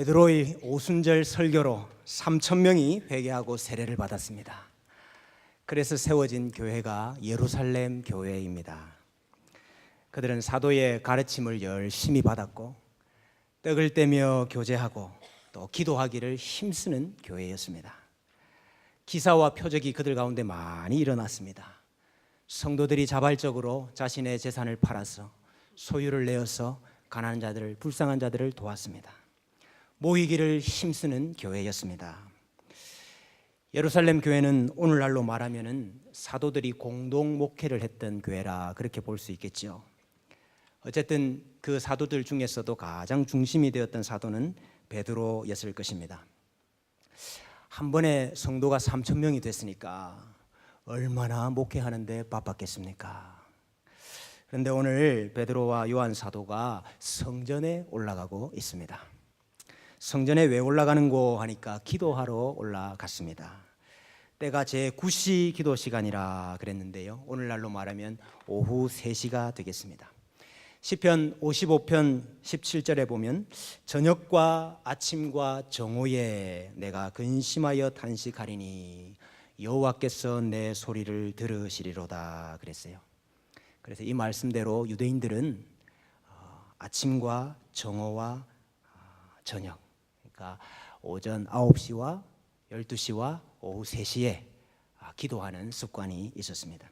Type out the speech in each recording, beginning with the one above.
베드로의 오순절 설교로 3,000명이 회개하고 세례를 받았습니다. 그래서 세워진 교회가 예루살렘 교회입니다. 그들은 사도의 가르침을 열심히 받았고 떡을 떼며 교제하고 또 기도하기를 힘쓰는 교회였습니다. 기사와 표적이 그들 가운데 많이 일어났습니다. 성도들이 자발적으로 자신의 재산을 팔아서 소유를 내어서 가난한 자들을, 불쌍한 자들을 도왔습니다. 모이기를 힘쓰는 교회였습니다. 예루살렘 교회는 오늘날로 말하면 사도들이 공동 목회를 했던 교회라 그렇게 볼 수 있겠죠. 어쨌든 그 사도들 중에서도 가장 중심이 되었던 사도는 베드로였을 것입니다. 한 번에 성도가 3,000명이 됐으니까 얼마나 목회하는데 바빴겠습니까? 그런데 오늘 베드로와 요한 사도가 성전에 올라가고 있습니다. 성전에 왜 올라가는고 하니까 기도하러 올라갔습니다. 때가 제9시 기도 시간이라 그랬는데요, 오늘날로 말하면 오후 3시가 되겠습니다. 시편 55편 17절에 보면 저녁과 아침과 정오에 내가 근심하여 탄식하리니 여호와께서 내 소리를 들으시리로다 그랬어요. 그래서 이 말씀대로 유대인들은 아침과 정오와 저녁, 그러니까 오전 9시와 12시와 오후 3시에 기도하는 습관이 있었습니다.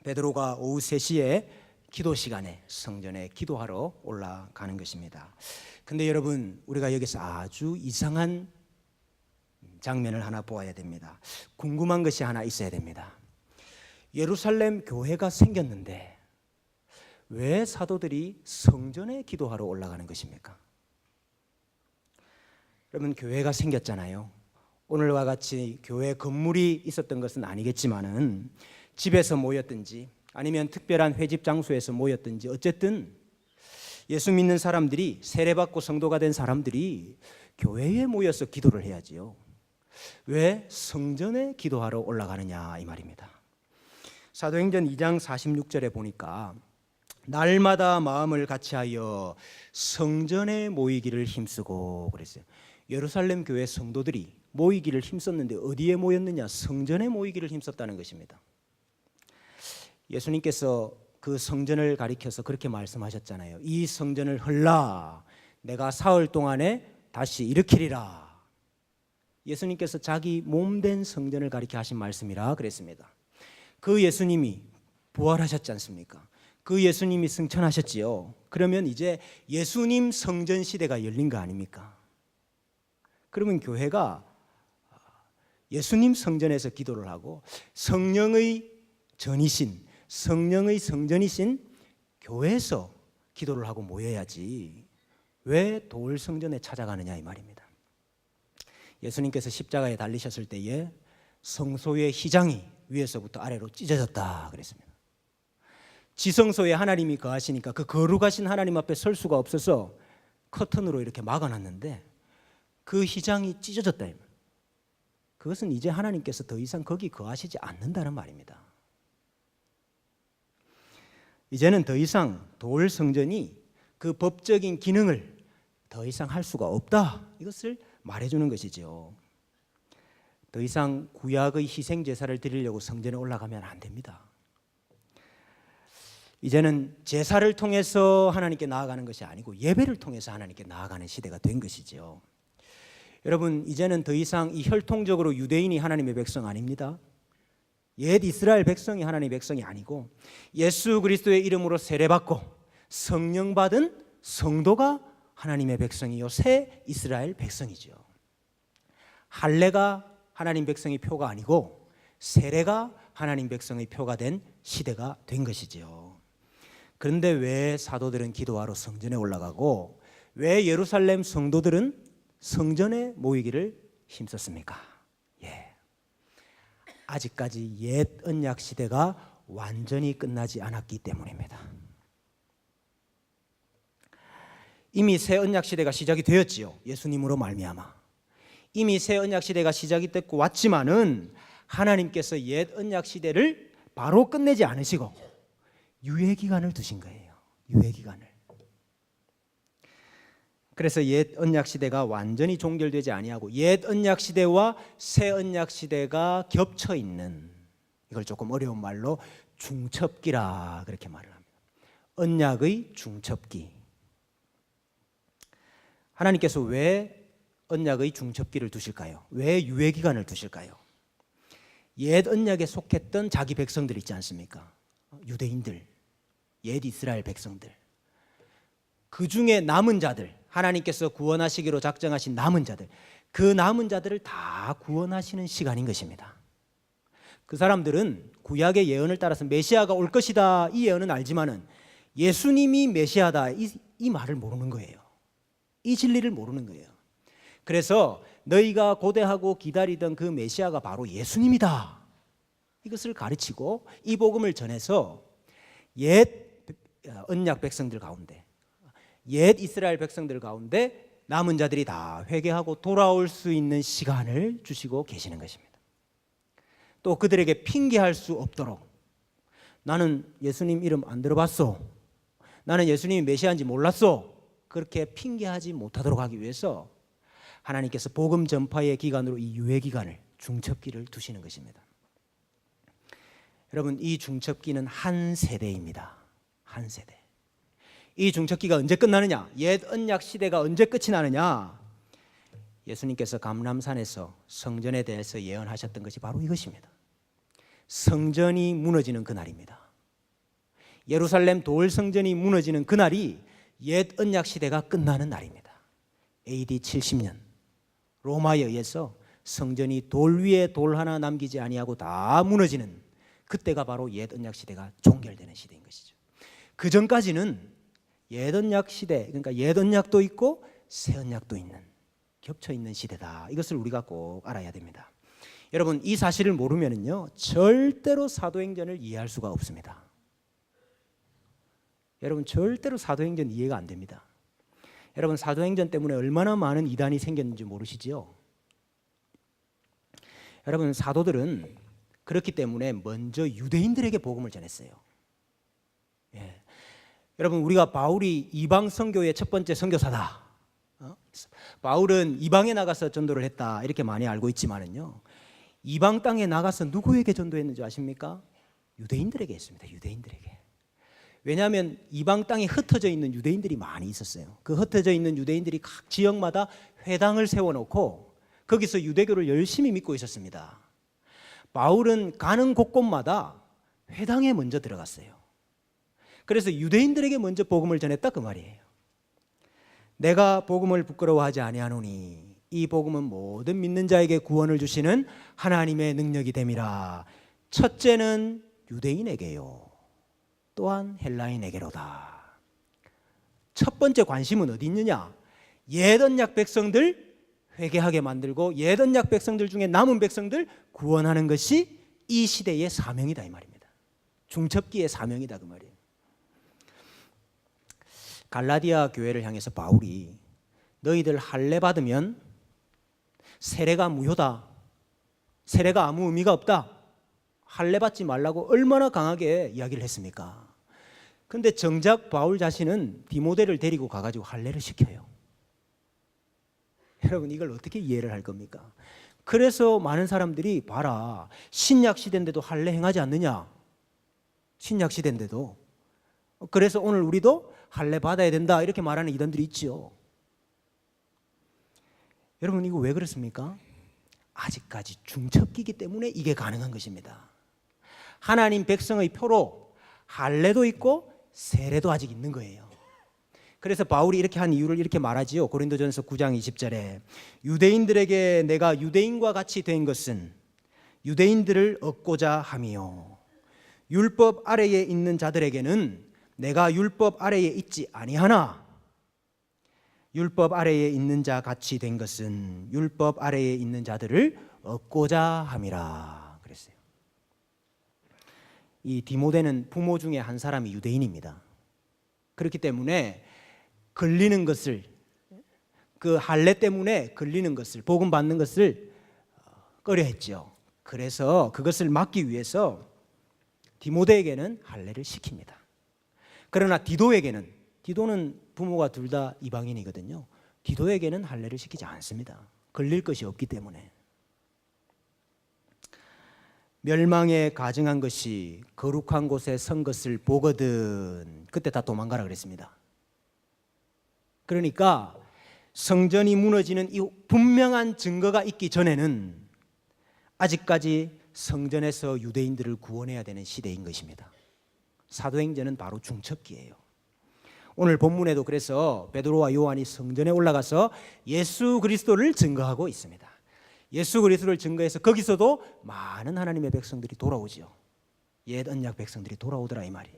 베드로가 오후 3시에 기도 시간에 성전에 기도하러 올라가는 것입니다. 근데 여러분, 우리가 여기서 아주 이상한 장면을 하나 보아야 됩니다. 궁금한 것이 하나 있어야 됩니다. 예루살렘 교회가 생겼는데 왜 사도들이 성전에 기도하러 올라가는 것입니까? 여러분, 교회가 생겼잖아요. 오늘과 같이 교회 건물이 있었던 것은 아니겠지만은 집에서 모였든지 아니면 특별한 회집 장소에서 모였든지 어쨌든 예수 믿는 사람들이, 세례받고 성도가 된 사람들이 교회에 모여서 기도를 해야지요. 왜 성전에 기도하러 올라가느냐 이 말입니다. 사도행전 2장 46절에 보니까 날마다 마음을 같이하여 성전에 모이기를 힘쓰고 그랬어요. 예루살렘 교회 성도들이 모이기를 힘썼는데 어디에 모였느냐? 성전에 모이기를 힘썼다는 것입니다. 예수님께서 그 성전을 가리켜서 그렇게 말씀하셨잖아요. 이 성전을 헐라 내가 사흘 동안에 다시 일으키리라. 예수님께서 자기 몸된 성전을 가리켜 하신 말씀이라 그랬습니다. 그 예수님이 부활하셨지 않습니까? 그 예수님이 승천하셨지요. 그러면 이제 예수님 성전 시대가 열린 거 아닙니까? 그러면 교회가 예수님 성전에서 기도를 하고 성령의 전이신, 성령의 성전이신 교회에서 기도를 하고 모여야지 왜 돌 성전에 찾아가느냐 이 말입니다. 예수님께서 십자가에 달리셨을 때에 성소의 휘장이 위에서부터 아래로 찢어졌다 그랬습니다. 지성소에 하나님이 거하시니까 그 거룩하신 하나님 앞에 설 수가 없어서 커튼으로 이렇게 막아놨는데 그 휘장이 찢어졌다. 그것은 이제 하나님께서 더 이상 거기 거하시지 않는다는 말입니다. 이제는 더 이상 돌 성전이 그 법적인 기능을 더 이상 할 수가 없다. 이것을 말해주는 것이죠. 더 이상 구약의 희생 제사를 드리려고 성전에 올라가면 안 됩니다. 이제는 제사를 통해서 하나님께 나아가는 것이 아니고 예배를 통해서 하나님께 나아가는 시대가 된 것이죠. 여러분, 이제는 더 이상 이 혈통적으로 유대인이 하나님의 백성 아닙니다. 옛 이스라엘 백성이 하나님의 백성이 아니고 예수 그리스도의 이름으로 세례받고 성령 받은 성도가 하나님의 백성이요 새 이스라엘 백성이죠. 할례가 하나님 백성의 표가 아니고 세례가 하나님 백성의 표가 된 시대가 된 것이지요. 그런데 왜 사도들은 기도하러 성전에 올라가고 왜 예루살렘 성도들은 성전에 모이기를 힘썼습니까? 아직까지 옛 언약 시대가 완전히 끝나지 않았기 때문입니다. 이미 새 언약 시대가 시작이 되었지요. 예수님으로 말미암아 이미 새 언약 시대가 시작이 됐고 왔지만은 하나님께서 옛 언약 시대를 바로 끝내지 않으시고 유예 기간을 두신 거예요. 유예 기간을. 그래서 옛 언약 시대가 완전히 종결되지 아니하고 옛 언약 시대와 새 언약 시대가 겹쳐 있는, 이걸 조금 어려운 말로 중첩기라 그렇게 말을 합니다. 언약의 중첩기. 하나님께서 왜 언약의 중첩기를 두실까요? 왜 유예 기간을 두실까요? 옛 언약에 속했던 자기 백성들 있지 않습니까? 유대인들, 옛 이스라엘 백성들, 그 중에 남은 자들, 하나님께서 구원하시기로 작정하신 남은 자들, 그 남은 자들을 다 구원하시는 시간인 것입니다. 그 사람들은 구약의 예언을 따라서 메시아가 올 것이다 이 예언은 알지만은 예수님이 메시아다 이 말을 모르는 거예요. 이 진리를 모르는 거예요. 그래서 너희가 고대하고 기다리던 그 메시아가 바로 예수님이다, 이것을 가르치고 이 복음을 전해서 옛 언약 백성들 가운데, 옛 이스라엘 백성들 가운데 남은 자들이 다 회개하고 돌아올 수 있는 시간을 주시고 계시는 것입니다. 또 그들에게 핑계할 수 없도록, 나는 예수님 이름 안 들어봤어, 나는 예수님이 메시아인지 몰랐어, 그렇게 핑계하지 못하도록 하기 위해서 하나님께서 복음 전파의 기간으로 이 유예 기간을, 중첩기를 두시는 것입니다. 여러분, 이 중첩기는 한 세대입니다. 한 세대. 이 중첩기가 언제 끝나느냐? 옛 언약 시대가 언제 끝이 나느냐? 예수님께서 감람산에서 성전에 대해서 예언하셨던 것이 바로 이것입니다. 성전이 무너지는 그날입니다. 예루살렘 돌 성전이 무너지는 그날이 옛 언약 시대가 끝나는 날입니다. AD 70년 로마에 의해서 성전이 돌 위에 돌 하나 남기지 아니하고 다 무너지는 그때가 바로 옛 언약 시대가 종결되는 시대인 것이죠. 그 전까지는 옛 언약 시대, 그러니까 옛 언약도 있고 새 언약도 있는, 겹쳐 있는 시대다. 이것을 우리가 꼭 알아야 됩니다. 여러분, 이 사실을 모르면은요 절대로 사도행전을 이해할 수가 없습니다. 여러분, 절대로 사도행전 이해가 안 됩니다. 여러분, 사도행전 때문에 얼마나 많은 이단이 생겼는지 모르시죠? 여러분, 사도들은 그렇기 때문에 먼저 유대인들에게 복음을 전했어요. 예. 여러분, 우리가 바울이 이방 선교의 첫 번째 선교사다, 바울은 이방에 나가서 전도를 했다, 이렇게 많이 알고 있지만은요, 이방 땅에 나가서 누구에게 전도했는지 아십니까? 유대인들에게 했습니다. 유대인들에게. 왜냐하면 이방 땅에 흩어져 있는 유대인들이 많이 있었어요. 그 흩어져 있는 유대인들이 각 지역마다 회당을 세워놓고 거기서 유대교를 열심히 믿고 있었습니다. 바울은 가는 곳곳마다 회당에 먼저 들어갔어요. 그래서 유대인들에게 먼저 복음을 전했다 그 말이에요. 내가 복음을 부끄러워하지 아니하노니 이 복음은 모든 믿는 자에게 구원을 주시는 하나님의 능력이 됨이라. 첫째는 유대인에게요, 또한 헬라인에게로다. 첫 번째 관심은 어디 있느냐? 옛 언약 백성들 회개하게 만들고 옛 언약 백성들 중에 남은 백성들 구원하는 것이 이 시대의 사명이다 이 말입니다. 중첩기의 사명이다 그 말이에요. 갈라디아 교회를 향해서 바울이 너희들 할례 받으면 세례가 무효다, 세례가 아무 의미가 없다, 할례 받지 말라고 얼마나 강하게 이야기를 했습니까? 근데 정작 바울 자신은 디모데를 데리고 가가지고 할례를 시켜요. 여러분, 이걸 어떻게 이해를 할 겁니까? 그래서 많은 사람들이 봐라, 신약 시대인데도 할례 행하지 않느냐? 신약 시대인데도. 그래서 오늘 우리도 할례 받아야 된다 이렇게 말하는 이단들이 있죠. 여러분, 이거 왜 그렇습니까? 아직까지 중첩기이기 때문에 이게 가능한 것입니다. 하나님 백성의 표로 할례도 있고 세례도 아직 있는 거예요. 그래서 바울이 이렇게 한 이유를 이렇게 말하지요. 고린도전서 9장 20절에 유대인들에게 내가 유대인과 같이 된 것은 유대인들을 얻고자 함이요, 율법 아래에 있는 자들에게는 내가 율법 아래에 있지 아니하나 율법 아래에 있는 자 같이 된 것은 율법 아래에 있는 자들을 얻고자 함이라 그랬어요. 이 디모데는 부모 중에 한 사람이 유대인입니다. 그렇기 때문에 걸리는 것을, 그 할례 때문에 걸리는 것을, 복음 받는 것을 꺼려했죠. 그래서 그것을 막기 위해서 디모데에게는 할례를 시킵니다. 그러나 디도에게는, 디도는 부모가 둘 다 이방인이거든요. 기도에게는 할례를 시키지 않습니다. 걸릴 것이 없기 때문에. 멸망에 가증한 것이 거룩한 곳에 선 것을 보거든 그때 다 도망가라 그랬습니다. 그러니까 성전이 무너지는 이 분명한 증거가 있기 전에는 아직까지 성전에서 유대인들을 구원해야 되는 시대인 것입니다. 사도행전은 바로 중첩기예요. 오늘 본문에도 그래서 베드로와 요한이 성전에 올라가서 예수 그리스도를 증거하고 있습니다. 예수 그리스도를 증거해서 거기서도 많은 하나님의 백성들이 돌아오죠. 옛 언약 백성들이 돌아오더라 이 말이에요.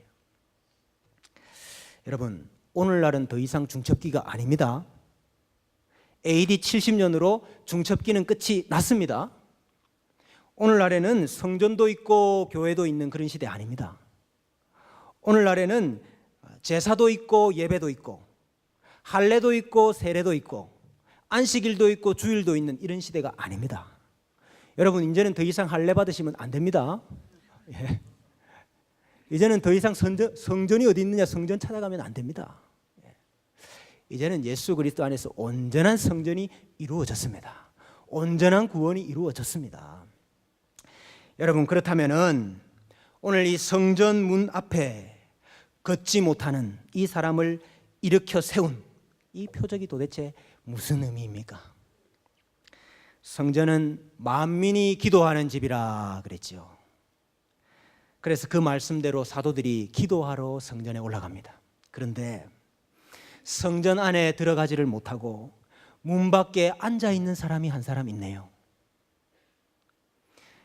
여러분, 오늘날은 더 이상 중첩기가 아닙니다. AD 70년으로 중첩기는 끝이 났습니다. 오늘날에는 성전도 있고 교회도 있는 그런 시대 아닙니다. 오늘날에는 제사도 있고 예배도 있고 할례도 있고 세례도 있고 안식일도 있고 주일도 있는 이런 시대가 아닙니다. 여러분, 이제는 더 이상 할례 받으시면 안 됩니다. 예. 이제는 더 이상 성전이 어디 있느냐 성전 찾아가면 안 됩니다. 예. 이제는 예수 그리스도 안에서 온전한 성전이 이루어졌습니다. 온전한 구원이 이루어졌습니다. 여러분, 그렇다면은 오늘 이 성전 문 앞에 걷지 못하는 이 사람을 일으켜 세운 이 표적이 도대체 무슨 의미입니까? 성전은 만민이 기도하는 집이라 그랬죠. 그래서 그 말씀대로 사도들이 기도하러 성전에 올라갑니다. 그런데 성전 안에 들어가지를 못하고 문 밖에 앉아 있는 사람이 한 사람 있네요.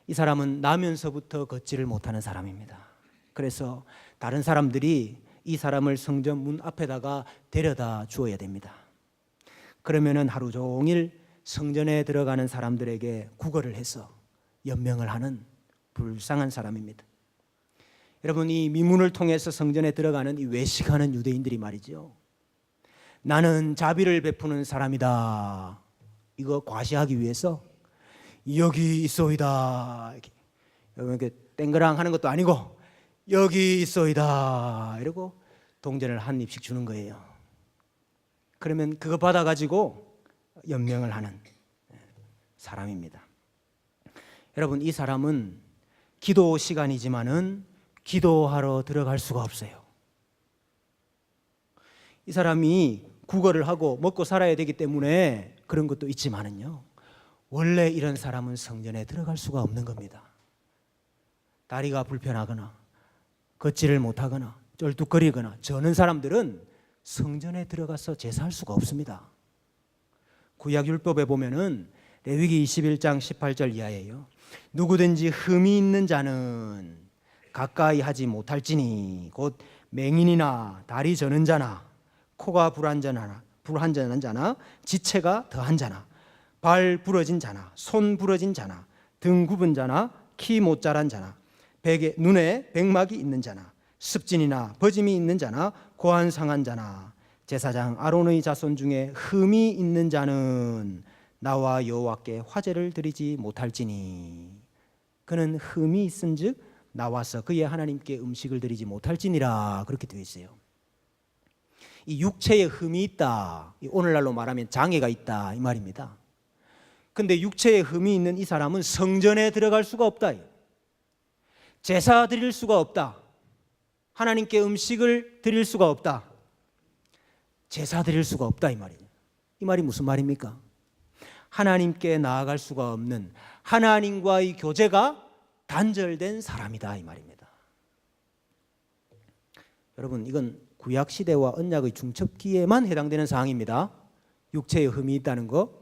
이 사람은 나면서부터 걷지를 못하는 사람입니다. 그래서 다른 사람들이 이 사람을 성전 문 앞에다가 데려다 주어야 됩니다. 그러면은 하루 종일 성전에 들어가는 사람들에게 구걸을 해서 연명을 하는 불쌍한 사람입니다. 여러분, 이 미문을 통해서 성전에 들어가는 이 외식하는 유대인들이 말이죠, 나는 자비를 베푸는 사람이다, 이거 과시하기 위해서 여기 있소이다, 이렇게 땡그랑 하는 것도 아니고 여기 있소이다 이러고 동전을 한 입씩 주는 거예요. 그러면 그거 받아가지고 연명을 하는 사람입니다. 여러분, 이 사람은 기도 시간이지만은 기도하러 들어갈 수가 없어요. 이 사람이 구걸을 하고 먹고 살아야 되기 때문에 그런 것도 있지만은요, 원래 이런 사람은 성전에 들어갈 수가 없는 겁니다. 다리가 불편하거나 걷지를 못하거나 쩔뚝거리거나 저는 사람들은 성전에 들어가서 제사할 수가 없습니다. 구약율법에 보면은 레위기 21장 18절 이하예요. 누구든지 흠이 있는 자는 가까이 하지 못할지니 곧 맹인이나 다리 저는 자나 코가 불완전한 자나 지체가 더한 자나 발 부러진 자나 손 부러진 자나 등 굽은 자나 키 못 자란 자나 눈에 백막이 있는 자나 습진이나 버짐이 있는 자나 고안 상한 자나 제사장 아론의 자손 중에 흠이 있는 자는 나와 여호와께 화제를 드리지 못할지니 그는 흠이 있은즉 나와서 그의 하나님께 음식을 드리지 못할지니라, 그렇게 되어 있어요. 이 육체에 흠이 있다, 오늘날로 말하면 장애가 있다 이 말입니다. 근데 육체에 흠이 있는 이 사람은 성전에 들어갈 수가 없다, 제사 드릴 수가 없다, 하나님께 음식을 드릴 수가 없다, 제사 드릴 수가 없다 이 말이에요. 이 말이 무슨 말입니까? 하나님께 나아갈 수가 없는, 하나님과의 교제가 단절된 사람이다 이 말입니다. 여러분, 이건 구약시대와 언약의 중첩기에만 해당되는 사항입니다. 육체에 흠이 있다는 거,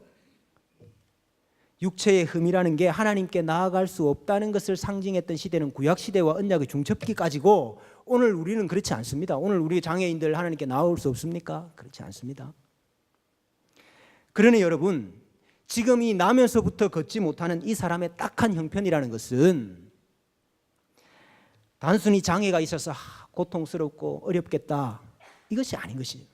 육체의 흠이라는 게 하나님께 나아갈 수 없다는 것을 상징했던 시대는 구약시대와 언약의 중첩기까지고, 오늘 우리는 그렇지 않습니다. 오늘 우리 장애인들 하나님께 나올 수 없습니까? 그렇지 않습니다. 그러니 여러분, 지금 이 나면서부터 걷지 못하는 이 사람의 딱한 형편이라는 것은 단순히 장애가 있어서 고통스럽고 어렵겠다, 이것이 아닌 것이에요.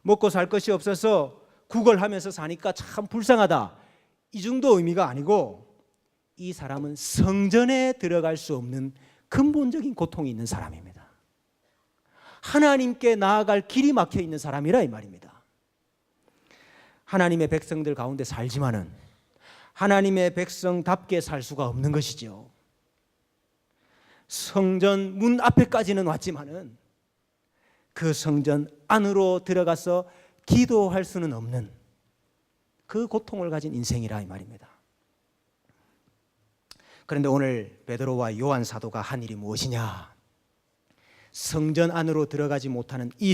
먹고 살 것이 없어서 구걸하면서 사니까 참 불쌍하다, 이 정도 의미가 아니고, 이 사람은 성전에 들어갈 수 없는 근본적인 고통이 있는 사람입니다. 하나님께 나아갈 길이 막혀 있는 사람이라 이 말입니다. 하나님의 백성들 가운데 살지만은 하나님의 백성답게 살 수가 없는 것이죠. 성전 문 앞에까지는 왔지만은 그 성전 안으로 들어가서 기도할 수는 없는 그 고통을 가진 인생이라 이 말입니다. 그런데 오늘 베드로와 요한 사도가 한 일이 무엇이냐? 성전 안으로 들어가지 못하는 이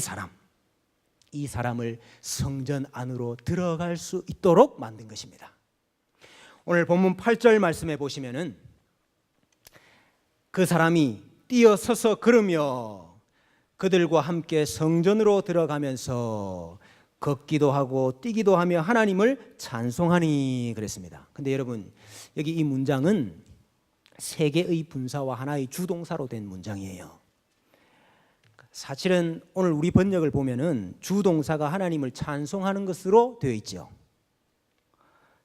사람을 성전 안으로 들어갈 수 있도록 만든 것입니다. 오늘 본문 8절 말씀해 보시면은 그 사람이 뛰어서서 걸으며 그들과 함께 성전으로 들어가면서 걷기도 하고 뛰기도 하며 하나님을 찬송하니 그랬습니다. 근데 여러분, 여기 이 문장은 세 개의 분사와 하나의 주동사로 된 문장이에요. 사실은 오늘 우리 번역을 보면은 주동사가 하나님을 찬송하는 것으로 되어 있죠.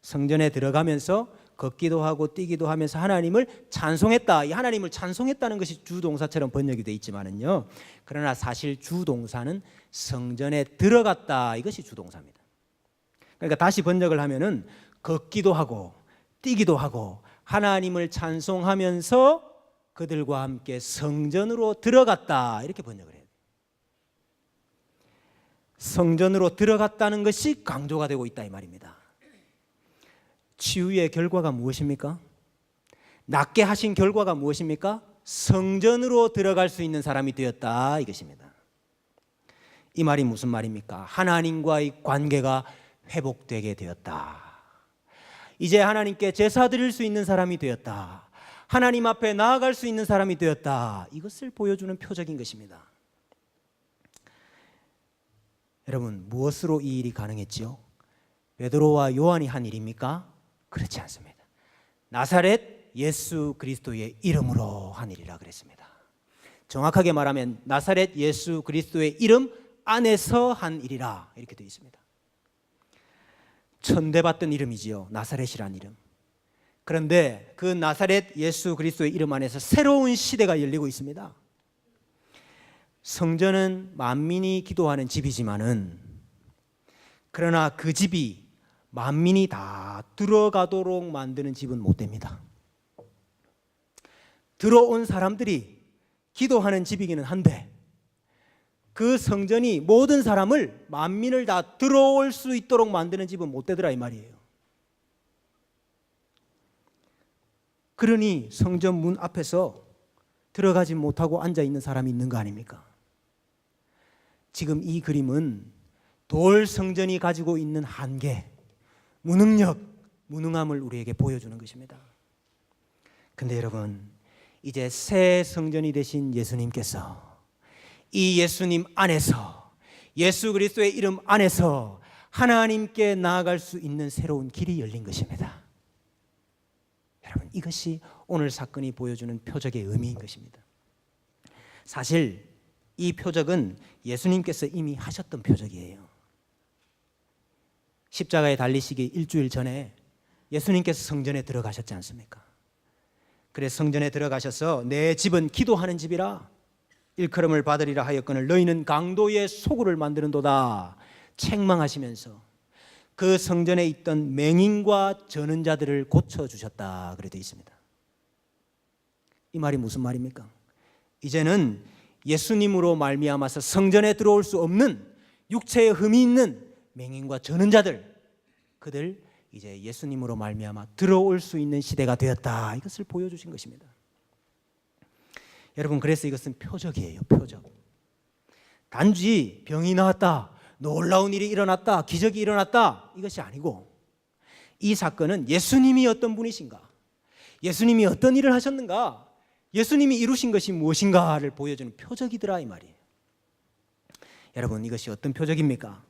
성전에 들어가면서 걷기도 하고 뛰기도 하면서 하나님을 찬송했다. 이 하나님을 찬송했다는 것이 주동사처럼 번역이 되어 있지만은요. 그러나 사실 주동사는 성전에 들어갔다. 이것이 주동사입니다. 그러니까 다시 번역을 하면은 걷기도 하고 뛰기도 하고 하나님을 찬송하면서 그들과 함께 성전으로 들어갔다. 이렇게 번역을 해요. 성전으로 들어갔다는 것이 강조가 되고 있다 이 말입니다. 치유의 결과가 무엇입니까? 낫게 하신 결과가 무엇입니까? 성전으로 들어갈 수 있는 사람이 되었다 이것입니다. 이 말이 무슨 말입니까? 하나님과의 관계가 회복되게 되었다. 이제 하나님께 제사 드릴 수 있는 사람이 되었다. 하나님 앞에 나아갈 수 있는 사람이 되었다. 이것을 보여주는 표적인 것입니다. 여러분, 무엇으로 이 일이 가능했지요? 베드로와 요한이 한 일입니까? 그렇지 않습니다. 나사렛 예수 그리스도의 이름으로 한 일이라 그랬습니다. 정확하게 말하면 나사렛 예수 그리스도의 이름 안에서 한 일이라 이렇게 되어 있습니다. 천대받던 이름이지요. 나사렛이라는 이름. 그런데 그 나사렛 예수 그리스도의 이름 안에서 새로운 시대가 열리고 있습니다. 성전은 만민이 기도하는 집이지만은 그러나 그 집이 만민이 다 들어가도록 만드는 집은 못 됩니다. 들어온 사람들이 기도하는 집이기는 한데 그 성전이 모든 사람을 만민을 다 들어올 수 있도록 만드는 집은 못 되더라 이 말이에요. 그러니 성전 문 앞에서 들어가지 못하고 앉아 있는 사람이 있는 거 아닙니까? 지금 이 그림은 돌 성전이 가지고 있는 한계, 무능력, 무능함을 우리에게 보여주는 것입니다. 근데 여러분, 이제 새 성전이 되신 예수님께서 이 예수님 안에서 예수 그리스도의 이름 안에서 하나님께 나아갈 수 있는 새로운 길이 열린 것입니다. 여러분, 이것이 오늘 사건이 보여주는 표적의 의미인 것입니다. 사실 이 표적은 예수님께서 이미 하셨던 표적이에요. 십자가에 달리시기 일주일 전에 예수님께서 성전에 들어가셨지 않습니까? 그래서 성전에 들어가셔서 내 집은 기도하는 집이라 일컬음을 받으리라 하였거늘 너희는 강도의 소굴을 만드는도다 책망하시면서 그 성전에 있던 맹인과 저는 자들을 고쳐주셨다 그래 되어 있습니다. 이 말이 무슨 말입니까? 이제는 예수님으로 말미암아서 성전에 들어올 수 없는 육체에 흠이 있는 맹인과 저는 자들, 그들 이제 예수님으로 말미암아 들어올 수 있는 시대가 되었다. 이것을 보여주신 것입니다. 여러분, 그래서 이것은 표적이에요. 표적. 단지 병이 나았다, 놀라운 일이 일어났다, 기적이 일어났다, 이것이 아니고 이 사건은 예수님이 어떤 분이신가, 예수님이 어떤 일을 하셨는가, 예수님이 이루신 것이 무엇인가를 보여주는 표적이더라 이 말이에요. 여러분, 이것이 어떤 표적입니까?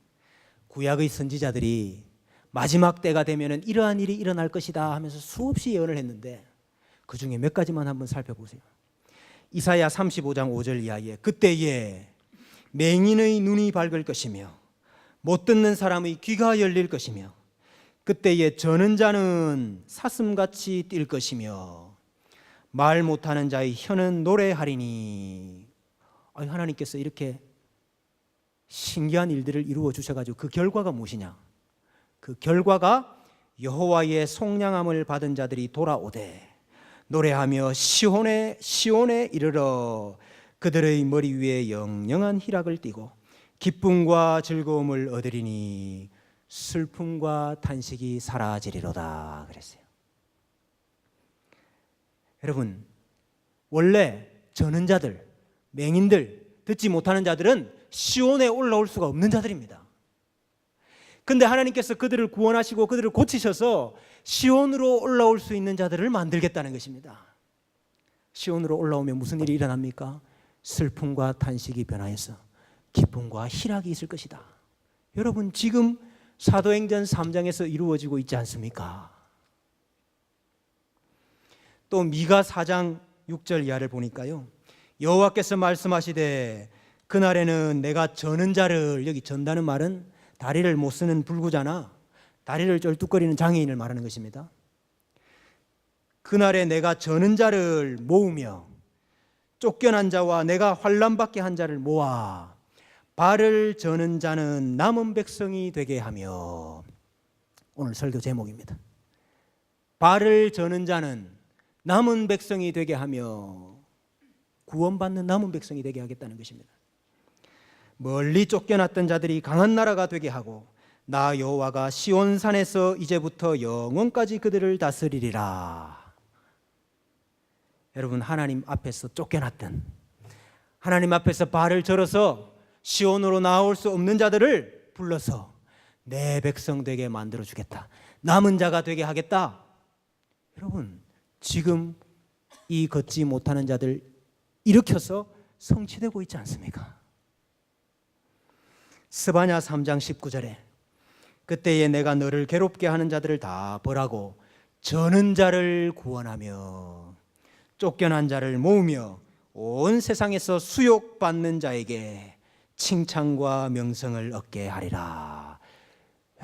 구약의 선지자들이 마지막 때가 되면 이러한 일이 일어날 것이다 하면서 수없이 예언을 했는데 그 중에 몇 가지만 한번 살펴보세요. 이사야 35장 5절 이하에 그때에 맹인의 눈이 밝을 것이며 못 듣는 사람의 귀가 열릴 것이며 그때에 저는 자는 사슴같이 뛸 것이며 말 못하는 자의 혀는 노래하리니. 하나님께서 이렇게 신기한 일들을 이루어 주셔가지고 그 결과가 무엇이냐? 그 결과가 여호와의 속량함을 받은 자들이 돌아오되 노래하며 시온에 이르러 그들의 머리 위에 영영한 희락을 띠고 기쁨과 즐거움을 얻으리니 슬픔과 탄식이 사라지리로다 그랬어요. 여러분, 원래 저는 자들, 맹인들, 듣지 못하는 자들은 시온에 올라올 수가 없는 자들입니다. 근데 하나님께서 그들을 구원하시고 그들을 고치셔서 시온으로 올라올 수 있는 자들을 만들겠다는 것입니다. 시온으로 올라오면 무슨 일이 일어납니까? 슬픔과 탄식이 변하여서 기쁨과 희락이 있을 것이다. 여러분, 지금 사도행전 3장에서 이루어지고 있지 않습니까? 또 미가 4장 6절 이하를 보니까요, 여호와께서 말씀하시되 그날에는 내가 저는 자를, 여기 전다는 말은 다리를 못 쓰는 불구자나 다리를 쩔뚝거리는 장애인을 말하는 것입니다. 그날에 내가 저는 자를 모으며 쫓겨난 자와 내가 환난받게 한 자를 모아 발을 저는 자는 남은 백성이 되게 하며, 오늘 설교 제목입니다. 발을 저는 자는 남은 백성이 되게 하며, 구원받는 남은 백성이 되게 하겠다는 것입니다. 멀리 쫓겨났던 자들이 강한 나라가 되게 하고 나 여호와가 시온산에서 이제부터 영원까지 그들을 다스리리라. 여러분, 하나님 앞에서 쫓겨났던, 하나님 앞에서 발을 절어서 시온으로 나올 수 없는 자들을 불러서 내 백성 되게 만들어 주겠다, 남은 자가 되게 하겠다. 여러분, 지금 이 걷지 못하는 자들 일으켜서 성취되고 있지 않습니까? 스바냐 3장 19절에 그때에 내가 너를 괴롭게 하는 자들을 다 벌하고 저는 자를 구원하며 쫓겨난 자를 모으며 온 세상에서 수욕받는 자에게 칭찬과 명성을 얻게 하리라.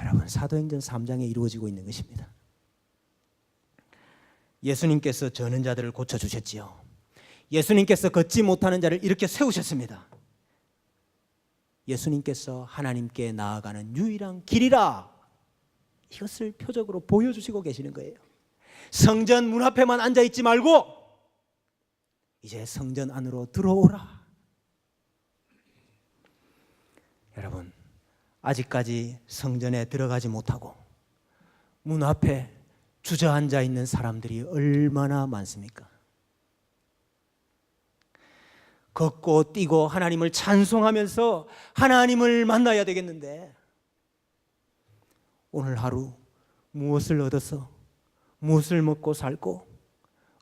여러분, 사도행전 3장에 이루어지고 있는 것입니다. 예수님께서 저는 자들을 고쳐주셨지요. 예수님께서 걷지 못하는 자를 일으켜 세우셨습니다. 예수님께서 하나님께 나아가는 유일한 길이라, 이것을 표적으로 보여주시고 계시는 거예요. 성전 문 앞에만 앉아있지 말고 이제 성전 안으로 들어오라. 여러분, 아직까지 성전에 들어가지 못하고 문 앞에 주저앉아 있는 사람들이 얼마나 많습니까? 걷고 뛰고 하나님을 찬송하면서 하나님을 만나야 되겠는데, 오늘 하루 무엇을 얻어서 무엇을 먹고 살고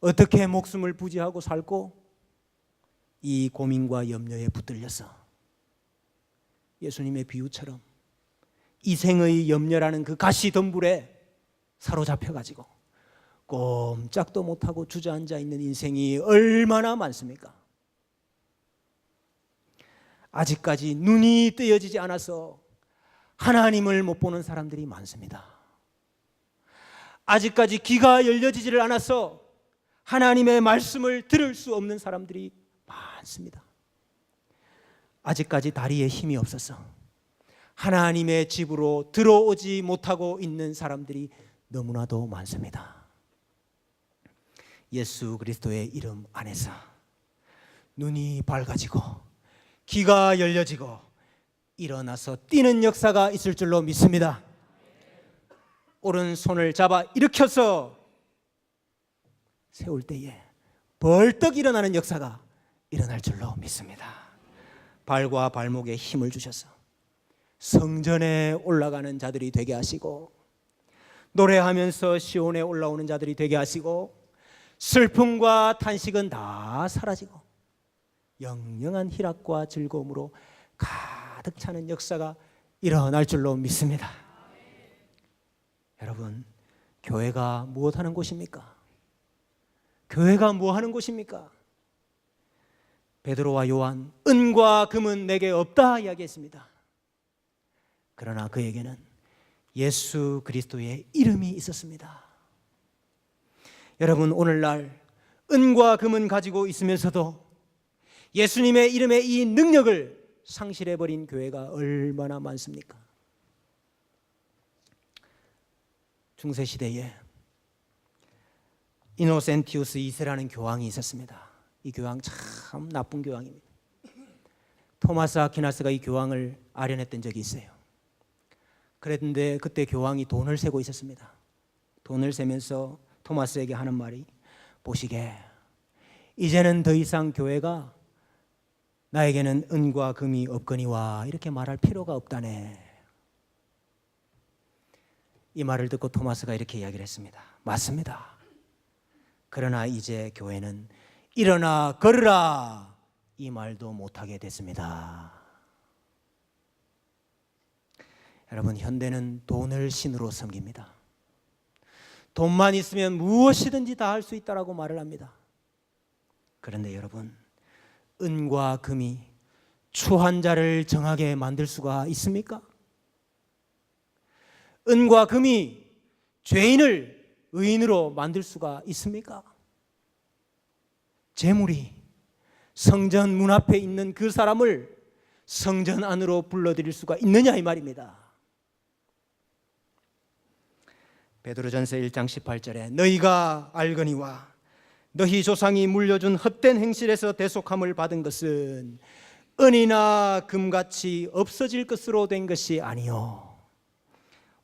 어떻게 목숨을 부지하고 살고, 이 고민과 염려에 붙들려서 예수님의 비유처럼 이생의 염려라는 그 가시덤불에 사로잡혀가지고 꼼짝도 못하고 주저앉아 있는 인생이 얼마나 많습니까? 아직까지 눈이 뜨여지지 않아서 하나님을 못 보는 사람들이 많습니다. 아직까지 귀가 열려지지를 않아서 하나님의 말씀을 들을 수 없는 사람들이 많습니다. 아직까지 다리에 힘이 없어서 하나님의 집으로 들어오지 못하고 있는 사람들이 너무나도 많습니다. 예수 그리스도의 이름 안에서 눈이 밝아지고 귀가 열려지고 일어나서 뛰는 역사가 있을 줄로 믿습니다. 오른손을 잡아 일으켜서 세울 때에 벌떡 일어나는 역사가 일어날 줄로 믿습니다. 발과 발목에 힘을 주셔서 성전에 올라가는 자들이 되게 하시고, 노래하면서 시온에 올라오는 자들이 되게 하시고, 슬픔과 탄식은 다 사라지고 영영한 희락과 즐거움으로 가득 차는 역사가 일어날 줄로 믿습니다. 여러분, 교회가 무엇하는 곳입니까? 교회가 무엇하는 곳입니까? 베드로와 요한, 은과 금은 내게 없다 이야기했습니다. 그러나 그에게는 예수 그리스도의 이름이 있었습니다. 여러분, 오늘날 은과 금은 가지고 있으면서도 예수님의 이름의 이 능력을 상실해버린 교회가 얼마나 많습니까? 중세 시대에 이노센티우스 2세라는 교황이 있었습니다. 이 교황 참 나쁜 교황입니다. 토마스 아퀴나스가 이 교황을 아련했던 적이 있어요. 그랬는데 그때 교황이 돈을 세고 있었습니다. 돈을 세면서 토마스에게 하는 말이, 보시게, 이제는 더 이상 교회가 나에게는 은과 금이 없거니와 이렇게 말할 필요가 없다네. 이 말을 듣고 토마스가 이렇게 이야기를 했습니다. 맞습니다. 그러나 이제 교회는 일어나 걸으라 이 말도 못하게 됐습니다. 여러분, 현대는 돈을 신으로 섬깁니다. 돈만 있으면 무엇이든지 다 할 수 있다라고 말을 합니다. 그런데 여러분, 은과 금이 추한 자를 정하게 만들 수가 있습니까? 은과 금이 죄인을 의인으로 만들 수가 있습니까? 재물이 성전 문 앞에 있는 그 사람을 성전 안으로 불러들일 수가 있느냐 이 말입니다. 베드로전서 1장 18절에 너희가 알거니와 너희 조상이 물려준 헛된 행실에서 대속함을 받은 것은 은이나 금같이 없어질 것으로 된 것이 아니요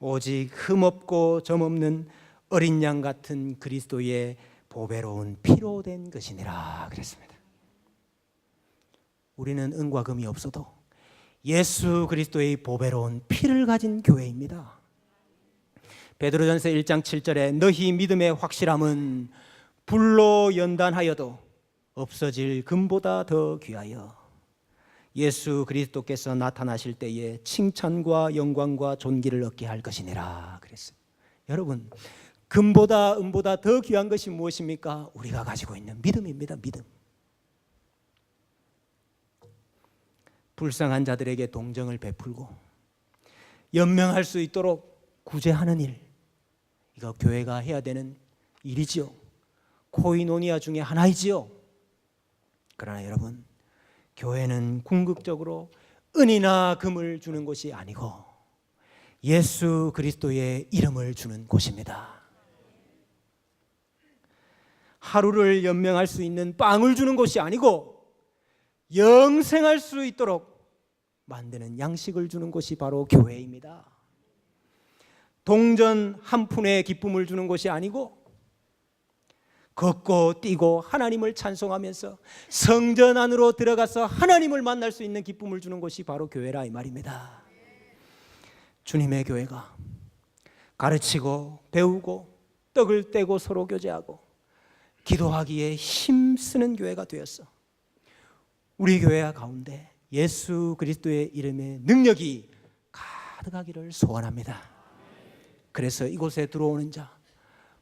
오직 흠없고 점없는 어린 양 같은 그리스도의 보배로운 피로 된 것이니라 그랬습니다. 우리는 은과 금이 없어도 예수 그리스도의 보배로운 피를 가진 교회입니다. 베드로전서 1장 7절에 너희 믿음의 확실함은 불로 연단하여도 없어질 금보다 더 귀하여 예수 그리스도께서 나타나실 때에 칭찬과 영광과 존귀를 얻게 할 것이니라 그랬어요. 여러분, 금보다 은보다 더 귀한 것이 무엇입니까? 우리가 가지고 있는 믿음입니다. 믿음. 불쌍한 자들에게 동정을 베풀고 연명할 수 있도록 구제하는 일, 이거 교회가 해야 되는 일이지요. 코이노니아 중에 하나이지요. 그러나 여러분, 교회는 궁극적으로 은이나 금을 주는 곳이 아니고 예수 그리스도의 이름을 주는 곳입니다. 하루를 연명할 수 있는 빵을 주는 곳이 아니고 영생할 수 있도록 만드는 양식을 주는 곳이 바로 교회입니다. 동전 한 푼의 기쁨을 주는 곳이 아니고 걷고 뛰고 하나님을 찬송하면서 성전 안으로 들어가서 하나님을 만날 수 있는 기쁨을 주는 곳이 바로 교회라 이 말입니다. 주님의 교회가 가르치고 배우고 떡을 떼고 서로 교제하고 기도하기에 힘쓰는 교회가 되었어. 우리 교회 가운데 예수 그리스도의 이름의 능력이 가득하기를 소원합니다. 그래서 이곳에 들어오는 자,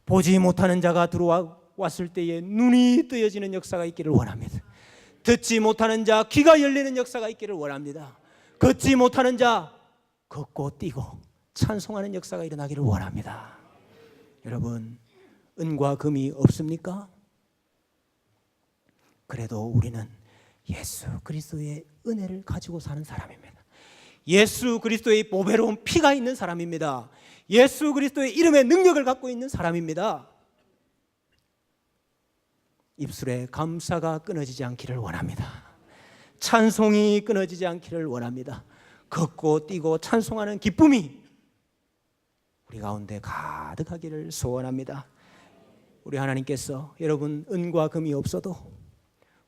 보지 못하는 자가 들어왔을 때에 눈이 뜨여지는 역사가 있기를 원합니다. 듣지 못하는 자 귀가 열리는 역사가 있기를 원합니다. 걷지 못하는 자 걷고 뛰고 찬송하는 역사가 일어나기를 원합니다. 여러분, 은과 금이 없습니까? 그래도 우리는 예수 그리스도의 은혜를 가지고 사는 사람입니다. 예수 그리스도의 보배로운 피가 있는 사람입니다. 예수 그리스도의 이름의 능력을 갖고 있는 사람입니다. 입술에 감사가 끊어지지 않기를 원합니다. 찬송이 끊어지지 않기를 원합니다. 걷고 뛰고 찬송하는 기쁨이 우리 가운데 가득하기를 소원합니다. 우리 하나님께서 여러분 은과 금이 없어도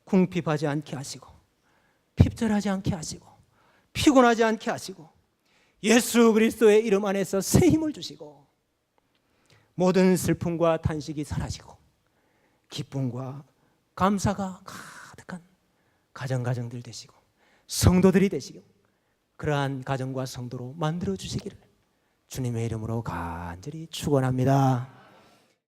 궁핍하지 않게 하시고 핍절하지 않게 하시고 피곤하지 않게 하시고 예수 그리스도의 이름 안에서 새 힘을 주시고 모든 슬픔과 탄식이 사라지고 기쁨과 감사가 가득한 가정들 되시고 성도들이 되시고 그러한 가정과 성도로 만들어 주시기를 주님의 이름으로 간절히 축원합니다.